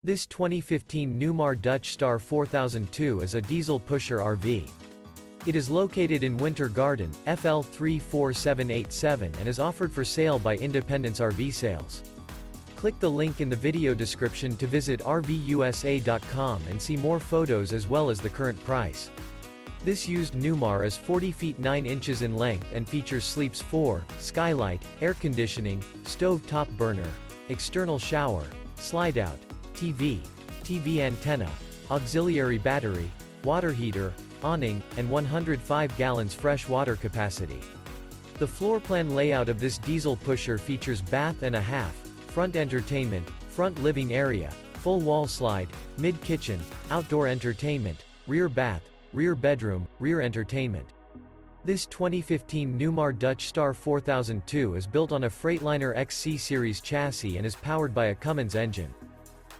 This 2015 Newmar Dutch Star 4002 is a diesel pusher RV. It is located in Winter Garden, FL 34787 and is offered for sale by Independence RV Sales. Click the link in the video description to visit RVUSA.com and see more photos as well as the current price. This used Newmar is 40 feet 9 inches in length and features sleeps 4, skylight, air conditioning, stove top burner, external shower, slide-out, TV antenna, auxiliary battery, water heater, awning, and 105 gallons fresh water capacity. The floor plan layout of this diesel pusher features bath and a half, front entertainment, front living area, full wall slide, mid-kitchen, outdoor entertainment, rear bath, rear bedroom, rear entertainment. This 2015 Newmar Dutch Star 4002 is built on a Freightliner XC-Series chassis and is powered by a Cummins engine.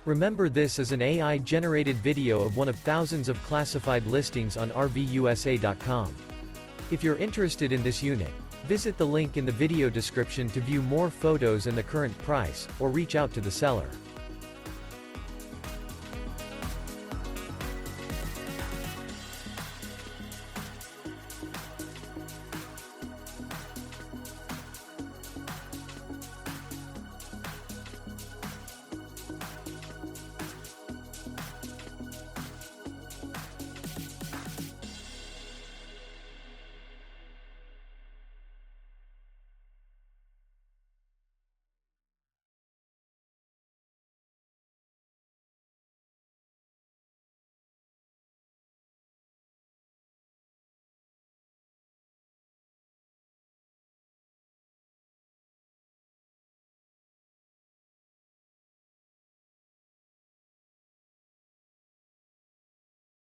Remember, this is an AI-generated video of one of thousands of classified listings on RVUSA.com. If you're interested in this unit, visit the link in the video description to view more photos and the current price, or reach out to the seller.